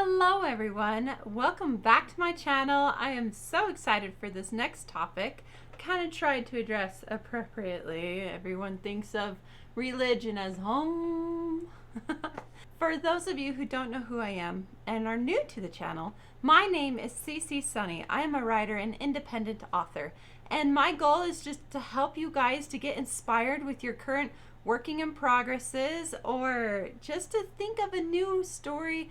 Hello everyone, welcome back to my channel. I am so excited for this next topic. Kind of tried to address appropriately. Everyone thinks of religion as home. For those of you who don't know who I am and are new to the channel, my name is CC Sunny. I am a writer and independent author, and my goal is just to help you guys to get inspired with your current working in progresses, or just to think of a new story.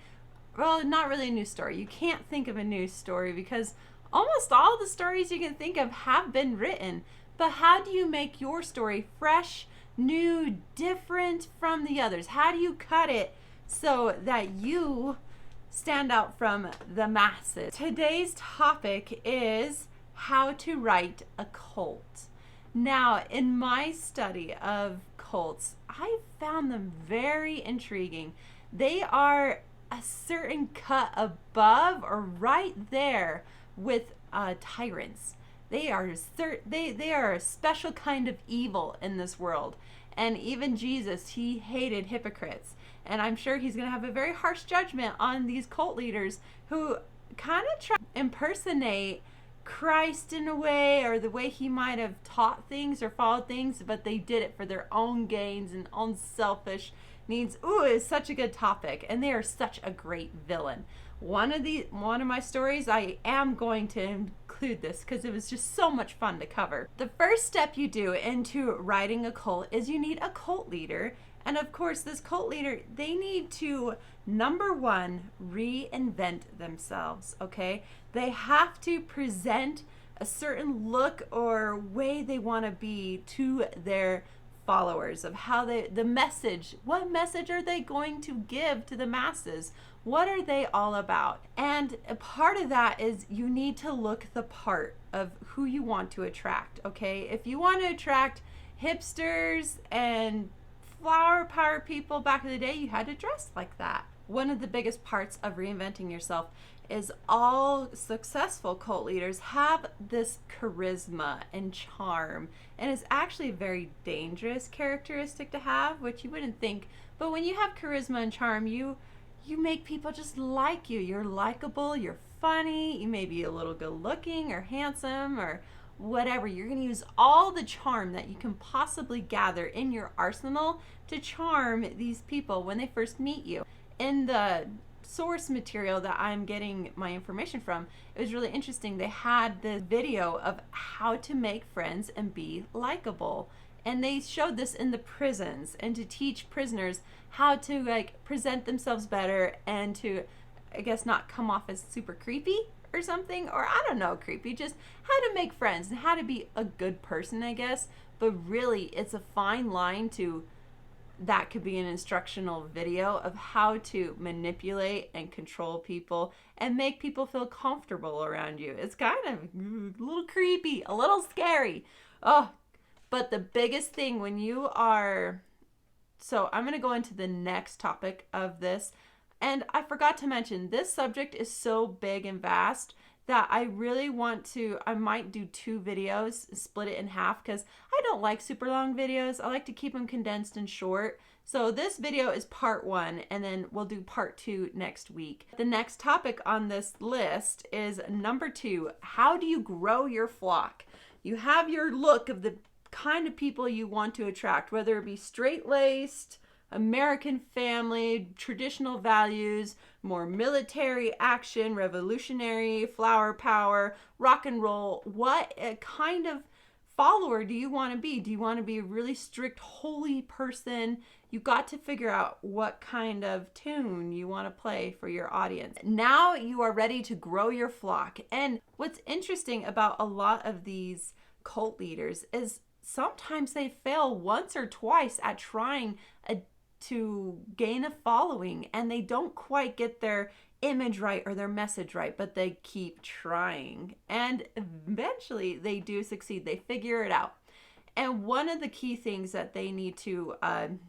Well, not really a new story. You can't think of a new story because almost all the stories you can think of have been written. But how do you make your story fresh, new, different from the others? How do you cut it so that you stand out from the masses? Today's topic is how to write a cult. Now, in my study of cults, I found them very intriguing. They are a certain cut above or right there with tyrants. They are a special kind of evil in this world. And even Jesus, he hated hypocrites. And I'm sure he's going to have a very harsh judgment on these cult leaders who kind of try to impersonate Christ in a way, or the way he might have taught things or followed things, but they did it for their own gains and own selfish needs. Ooh, it's such a good topic, and they are such a great villain. One of my stories, I am going to include this because it was just so much fun to cover. The first step you do into writing a cult is you need a cult leader. And of course, this cult leader, they need to, number one, reinvent themselves, okay? They have to present a certain look or way they want to be to their followers, of how the message, what message are they going to give to the masses? What are they all about? And a part of that is you need to look the part of who you want to attract, okay? If you want to attract hipsters and flower power people back in the day, you had to dress like that. One of the biggest parts of reinventing yourself is all successful cult leaders have this charisma and charm, and it's actually a very dangerous characteristic to have, which you wouldn't think. But when you have charisma and charm, you make people just like you. You're likable, you're funny, you may be a little good looking or handsome or whatever. You're going to use all the charm that you can possibly gather in your arsenal to charm these people when they first meet you. In the source material that I'm getting my information from, it was really interesting. They had the video of how to make friends and be likable, and they showed this in the prisons, and to teach prisoners how to present themselves better and to, I guess, not come off as super creepy or something, or I don't know, creepy, just how to make friends and how to be a good person, I guess. But really, it's a fine line to, that could be an instructional video of how to manipulate and control people and make people feel comfortable around you. It's kind of a little creepy, a little scary. Oh, but the biggest thing when you are, so I'm going to go into the next topic of this. And I forgot to mention, this subject is so big and vast that I really want to, I might do 2 videos, split it in half, because I don't like super long videos. I like to keep them condensed and short. So this video is part 1, and then we'll do part 2 next week. The next topic on this list is number 2, how do you grow your flock? You have your look of the kind of people you want to attract, whether it be straight-laced, American family, traditional values, more military action, revolutionary, flower power, rock and roll. What kind of follower do you want to be? Do you want to be a really strict, holy person? You got to figure out what kind of tune you want to play for your audience. Now you are ready to grow your flock. And what's interesting about a lot of these cult leaders is sometimes they fail once or twice at trying to gain a following, and they don't quite get their image right or their message right, but they keep trying, and eventually they do succeed. They figure it out. And one of the key things that they need to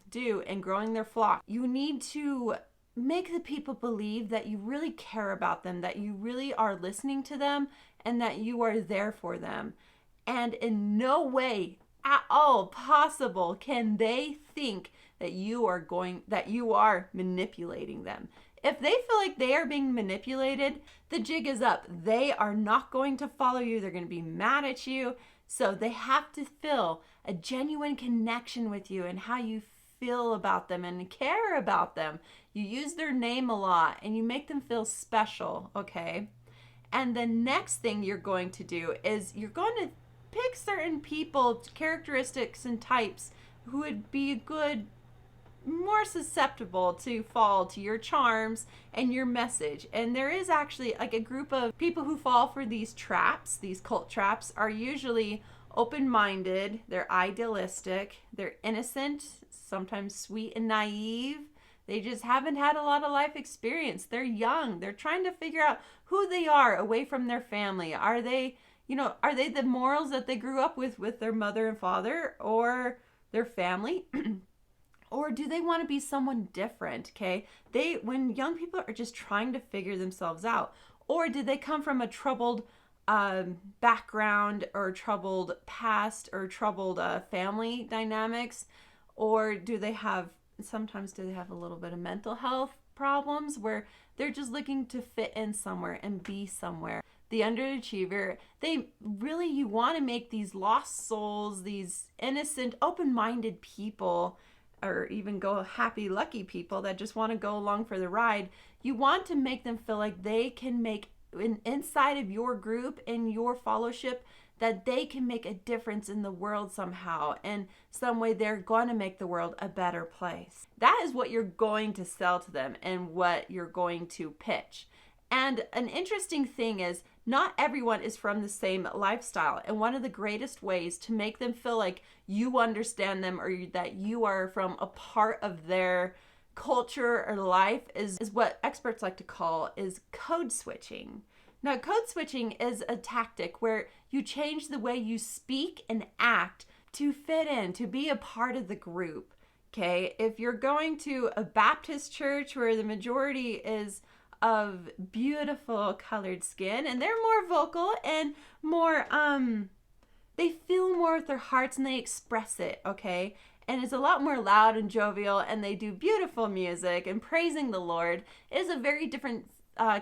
do in growing their flock, you need to make the people believe that you really care about them, that you really are listening to them, and that you are there for them. And in no way at all possible can they think that you are manipulating them. If they feel like they are being manipulated, the jig is up. They are not going to follow you. They're going to be mad at you. So they have to feel a genuine connection with you and how you feel about them and care about them. You use their name a lot and you make them feel special, okay? And the next thing you're going to do is you're going to pick certain people, characteristics and types who would be good, more susceptible to fall to your charms and your message. And there is actually like a group of people who fall for these traps. These cult traps are usually open-minded, they're idealistic, they're innocent, sometimes sweet and naive. They just haven't had a lot of life experience. They're young. They're trying to figure out who they are away from their family. Are they, are they the morals that they grew up with their mother and father or their family? Or do they want to be someone different, okay? When young people are just trying to figure themselves out, or did they come from a troubled background or troubled past or troubled family dynamics, or sometimes do they have a little bit of mental health problems where they're just looking to fit in somewhere and be somewhere? The underachiever, you want to make these lost souls, these innocent, open-minded people, or even go happy, lucky people that just want to go along for the ride. You want to make them feel like they can make, inside of your group and your fellowship, that they can make a difference in the world somehow. And some way they're going to make the world a better place. That is what you're going to sell to them and what you're going to pitch. And an interesting thing is, not everyone is from the same lifestyle. And one of the greatest ways to make them feel like you understand them or that you are from a part of their culture or life is what experts like to call is code switching. Now, code switching is a tactic where you change the way you speak and act to fit in, to be a part of the group. Okay, if you're going to a Baptist church where the majority is of beautiful colored skin and they're more vocal and more they feel more with their hearts and they express it, okay? And it's a lot more loud and jovial and they do beautiful music and praising the Lord. It is a very different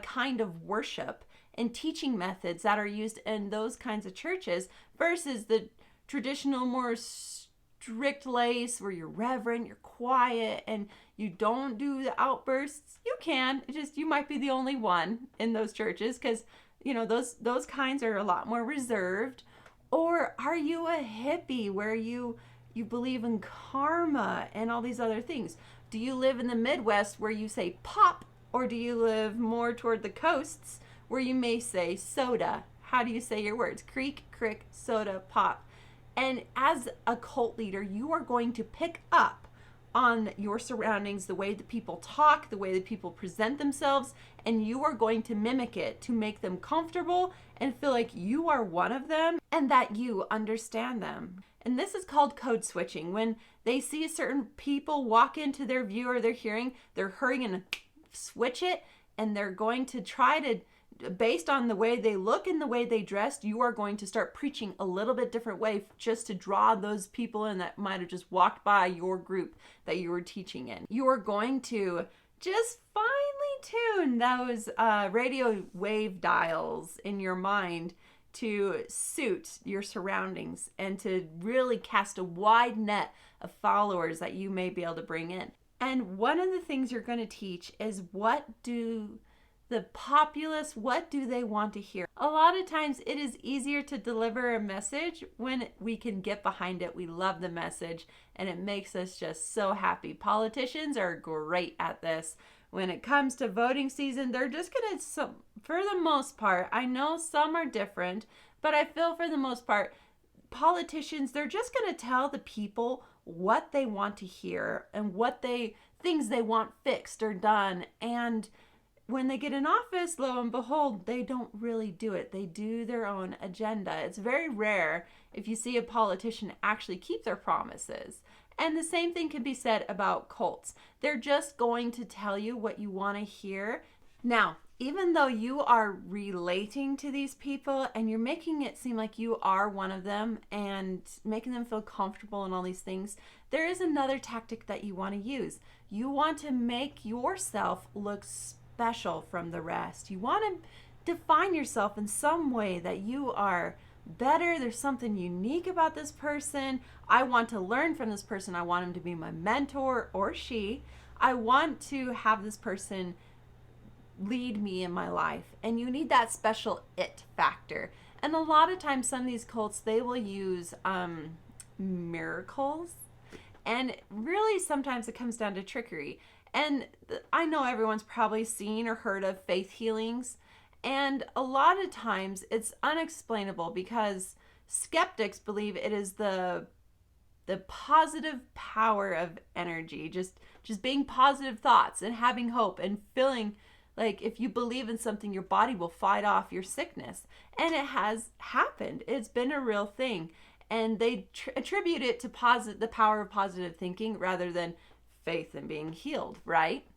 kind of worship and teaching methods that are used in those kinds of churches versus the traditional, more strict lace where you're reverent, you're quiet, and you don't do the outbursts. You can, you might be the only one in those churches because those kinds are a lot more reserved. Or are you a hippie where you believe in karma and all these other things? Do you live in the Midwest where you say pop, or do you live more toward the coasts where you may say soda? How do you say your words? Creek, crick, soda, pop. And as a cult leader, you are going to pick up on your surroundings, the way that people talk, the way that people present themselves, and you are going to mimic it to make them comfortable and feel like you are one of them and that you understand them. And this is called code switching. When they see certain people walk into their view or their hearing, they're hurrying and switch it, and they're going to try to, based on the way they look and the way they dressed, you are going to start preaching a little bit different way just to draw those people in that might have just walked by your group that you were teaching in. You are going to just finely tune those radio wave dials in your mind to suit your surroundings and to really cast a wide net of followers that you may be able to bring in. And one of the things you're going to teach is what do the populace, what do they want to hear? A lot of times it is easier to deliver a message when we can get behind it. We love the message and it makes us just so happy. Politicians are great at this. When it comes to voting season, they're just going to, for the most part, I know some are different, but I feel for the most part, politicians, they're just going to tell the people what they want to hear and things they want fixed or done. And when they get in office, lo and behold, they don't really do it. They do their own agenda. It's very rare if you see a politician actually keep their promises. And the same thing can be said about cults. They're just going to tell you what you want to hear. Now, even though you are relating to these people and you're making it seem like you are one of them and making them feel comfortable and all these things, there is another tactic that you want to use. You want to make yourself look special from the rest. You want to define yourself in some way that you are better. There's something unique about this person. I want to learn from this person. I want him to be my mentor or she. I want to have this person lead me in my life, and you need that special it factor. And a lot of times some of these cults, they will use miracles, and really sometimes it comes down to trickery. And I know everyone's probably seen or heard of faith healings, and a lot of times it's unexplainable because skeptics believe it is the positive power of energy, just being positive thoughts and having hope and feeling like if you believe in something, your body will fight off your sickness. And it has happened. It's been a real thing. And they attribute it to the power of positive thinking rather than faith in being healed, right?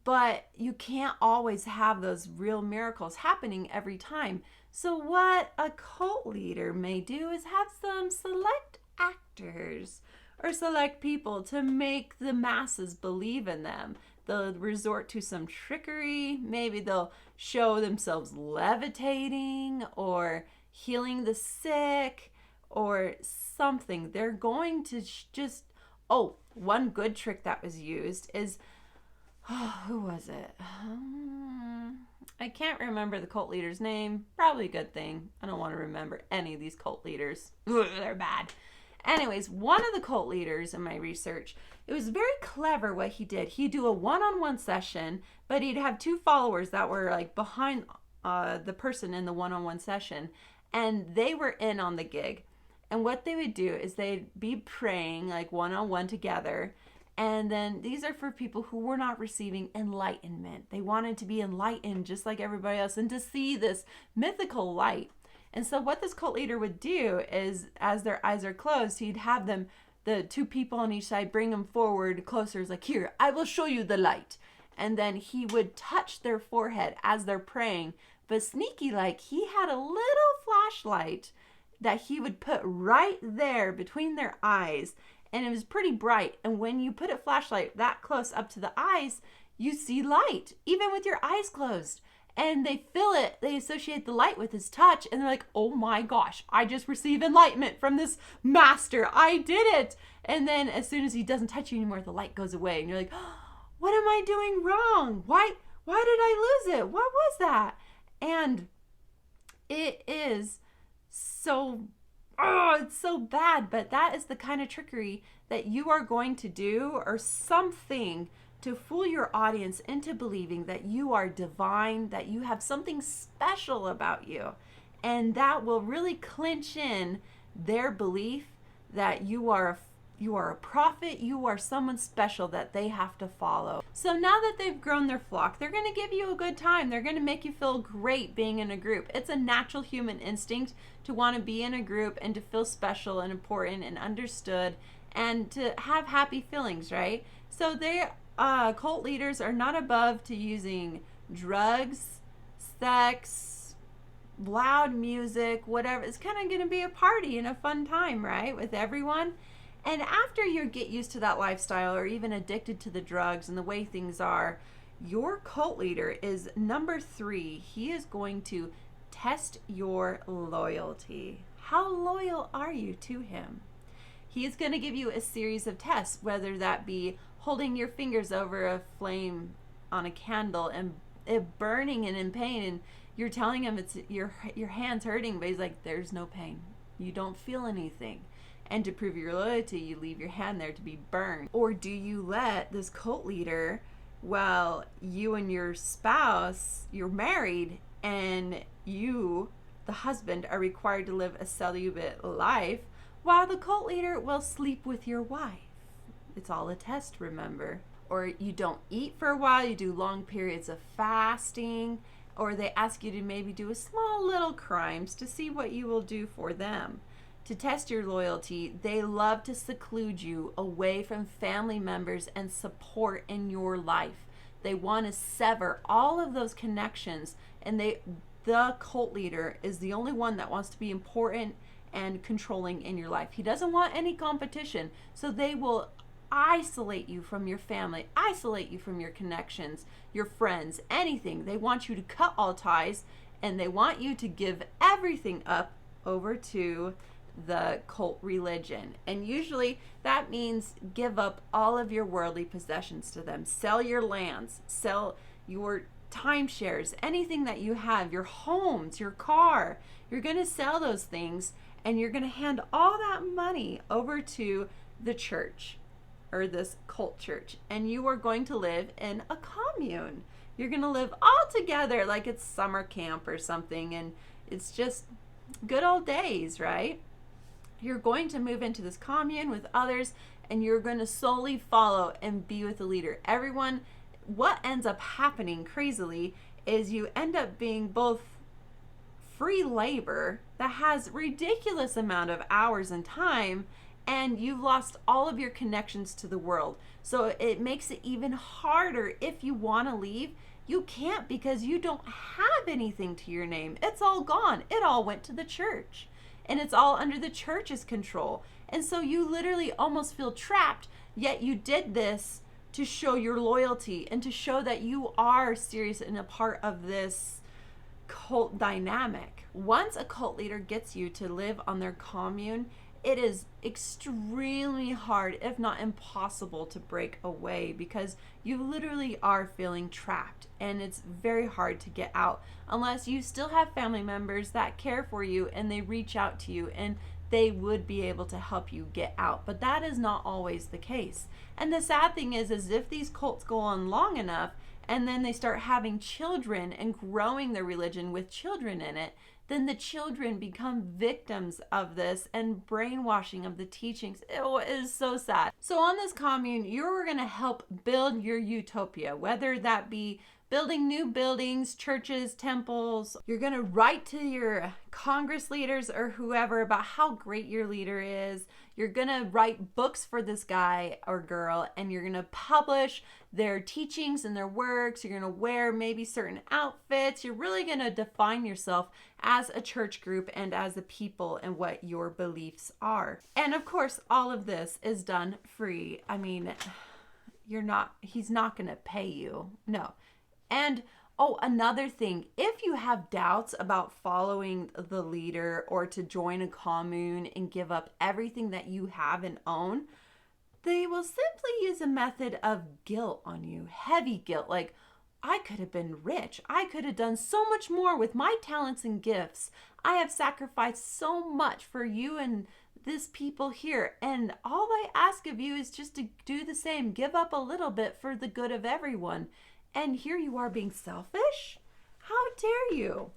But you can't always have those real miracles happening every time. So what a cult leader may do is have some select actors or select people to make the masses believe in them. They'll resort to some trickery. Maybe they'll show themselves levitating or healing the sick or something. They're going to one good trick that was used is, who was it? I can't remember the cult leader's name. Probably a good thing. I don't want to remember any of these cult leaders. They're bad. Anyways, one of the cult leaders in my research, it was very clever what he did. He'd do a one-on-one session, but he'd have two followers that were like behind the person in the one-on-one session, and they were in on the gig. And what they would do is they'd be praying like one-on-one together, and then these are for people who were not receiving enlightenment. They wanted to be enlightened just like everybody else and to see this mythical light. And so what this cult leader would do is, as their eyes are closed, he'd have them, the two people on each side, bring them forward closer. It's like, here, I will show you the light. And then he would touch their forehead as they're praying. But sneaky like, he had a little flashlight that he would put right there between their eyes. And it was pretty bright. And when you put a flashlight that close up to the eyes, you see light, even with your eyes closed. And they feel it, they associate the light with his touch, and they're like, oh my gosh, I just received enlightenment from this master. I did it. And then as soon as he doesn't touch you anymore, the light goes away. And you're like, oh, what am I doing wrong? Why did I lose it? What was that? And it is it's so bad, but that is the kind of trickery that you are going to do, or something to fool your audience into believing that you are divine, that you have something special about you. And that will really clinch in their belief that you are a prophet, you are someone special that they have to follow. So now that they've grown their flock, they're going to give you a good time. They're going to make you feel great being in a group. It's a natural human instinct to want to be in a group and to feel special and important and understood and to have happy feelings, right? So cult leaders are not above to using drugs, sex, loud music, whatever. It's kind of going to be a party and a fun time, right, with everyone. And after you get used to that lifestyle, or even addicted to the drugs and the way things are, your cult leader is number 3. He is going to test your loyalty. How loyal are you to him? He is going to give you a series of tests, whether that be holding your fingers over a flame on a candle and it burning and in pain, and you're telling him it's your hand's hurting, but he's like, there's no pain. You don't feel anything. And to prove your loyalty, you leave your hand there to be burned. Or do you let this cult leader, well, you and your spouse, you're married, and you, the husband, are required to live a celibate life, while the cult leader will sleep with your wife? It's all a test, remember. Or you don't eat for a while, you do long periods of fasting, or they ask you to maybe do a small little crimes to see what you will do for them. To test your loyalty, they love to seclude you away from family members and support in your life. They want to sever all of those connections, and the cult leader is the only one that wants to be important and controlling in your life. He doesn't want any competition, so they will isolate you from your family, isolate you from your connections, your friends, anything. They want you to cut all ties, and they want you to give everything up over to the cult religion. And usually that means give up all of your worldly possessions to them. Sell your lands, sell your timeshares, anything that you have, your homes, your car. You're going to sell those things, and you're going to hand all that money over to the church, or this cult church, and you are going to live in a commune. You're going to live all together like it's summer camp or something, and it's just good old days, right? You're going to move into this commune with others, and you're going to solely follow and be with the leader. Everyone, what ends up happening crazily is you end up being both free labor that has ridiculous amount of hours and time, and you've lost all of your connections to the world. So it makes it even harder. If you want to leave, you can't, because you don't have anything to your name. It's all gone. It all went to the church, and it's all under the church's control. And so you literally almost feel trapped, yet you did this to show your loyalty and to show that you are serious and a part of this cult dynamic. Once a cult leader gets you to live on their commune, it is extremely hard, if not impossible, to break away, because you literally are feeling trapped, and it's very hard to get out unless you still have family members that care for you and they reach out to you and they would be able to help you get out. But that is not always the case. And the sad thing is if these cults go on long enough, and then they start having children and growing their religion with children in it, then the children become victims of this and brainwashing of the teachings. It is so sad. So on this commune, you're going to help build your utopia, whether that be building new buildings, churches, temples. You're going to write to your Congress leaders or whoever about how great your leader is. You're going to write books for this guy or girl, and you're going to publish their teachings and their works. You're going to wear maybe certain outfits. You're really going to define yourself as a church group and as a people and what your beliefs are. And of course, all of this is done free. I mean, he's not going to pay you. No. And another thing, if you have doubts about following the leader or to join a commune and give up everything that you have and own, they will simply use a method of guilt on you, heavy guilt. Like, I could have been rich. I could have done so much more with my talents and gifts. I have sacrificed so much for you and this people here. And all I ask of you is just to do the same. Give up a little bit for the good of everyone. And here you are being selfish? How dare you?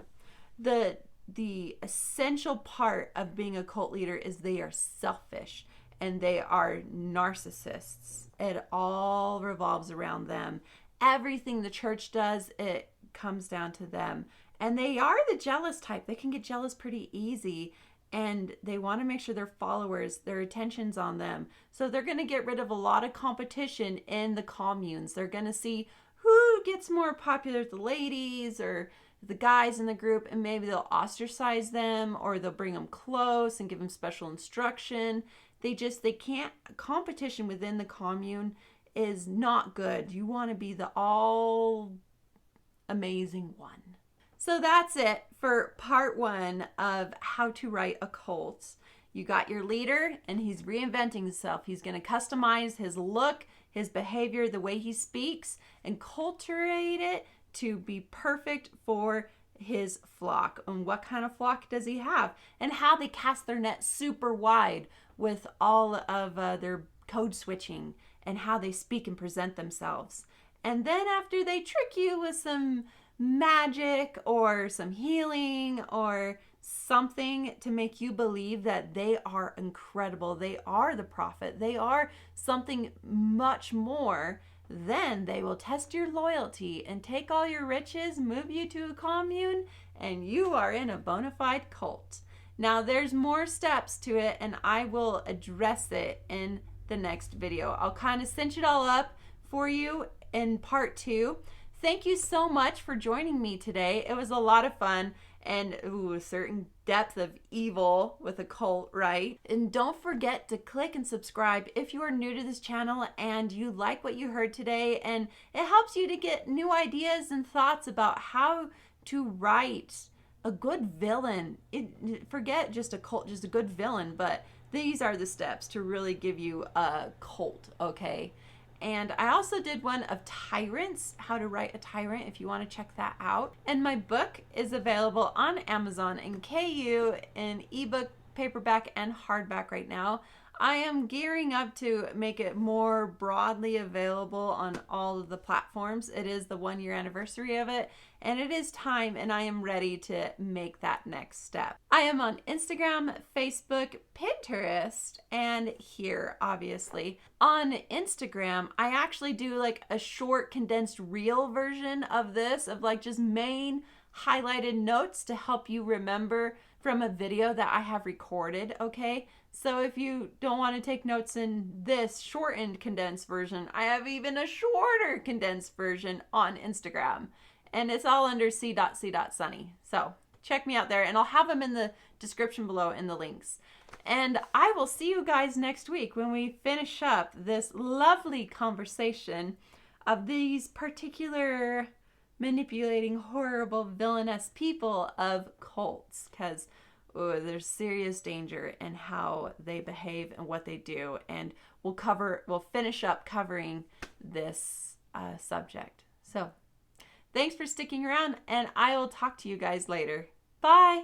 The essential part of being a cult leader is they are selfish and they are narcissists. It all revolves around them. Everything the church does, it comes down to them. And they are the jealous type. They can get jealous pretty easy, and they want to make sure their followers, their attention's on them. So they're going to get rid of a lot of competition in the communes. They're going to see who gets more popular, the ladies or the guys in the group, and maybe they'll ostracize them, or they'll bring them close and give them special instruction. They can't. Competition within the commune is not good. You want to be the all amazing one. So that's it for part 1 of how to write a cult. You got your leader, and he's reinventing himself. He's going to customize his look, his behavior, the way he speaks, and cultivate it to be perfect for his flock. And what kind of flock does he have? And how they cast their net super wide with all of their code switching and how they speak and present themselves. And then after they trick you with some magic or some healing or something to make you believe that they are incredible, they are the prophet, they are something much more, then they will test your loyalty and take all your riches, move you to a commune, and you are in a bona fide cult. Now there's more steps to it, and I will address it in the next video. I'll kind of cinch it all up for you in part 2. Thank you so much for joining me today. It was a lot of fun and a certain depth of evil with a cult, right? And don't forget to click and subscribe if you are new to this channel and you like what you heard today, and it helps you to get new ideas and thoughts about how to write a good villain. Forget just a cult, just a good villain, but these are the steps to really give you a cult, okay? And I also did one of tyrants, how to write a tyrant, if you want to check that out. And my book is available on Amazon and KU in ebook, paperback, and hardback right now. I am gearing up to make it more broadly available on all of the platforms. It is the 1-year anniversary of it, and it is time, and I am ready to make that next step. I am on Instagram, Facebook, Pinterest, and here, obviously. On Instagram, I actually do like a short condensed reel version of this, of like just main highlighted notes to help you remember from a video that I have recorded, okay? So if you don't want to take notes in this shortened condensed version, I have even a shorter condensed version on Instagram. And it's all under c.c.sunny. So check me out there, and I'll have them in the description below in the links. And I will see you guys next week when we finish up this lovely conversation of these particular manipulating, horrible, villainous people of cults, because there's serious danger in how they behave and what they do, and we'll finish up covering this subject. So thanks for sticking around, and I will talk to you guys later. Bye.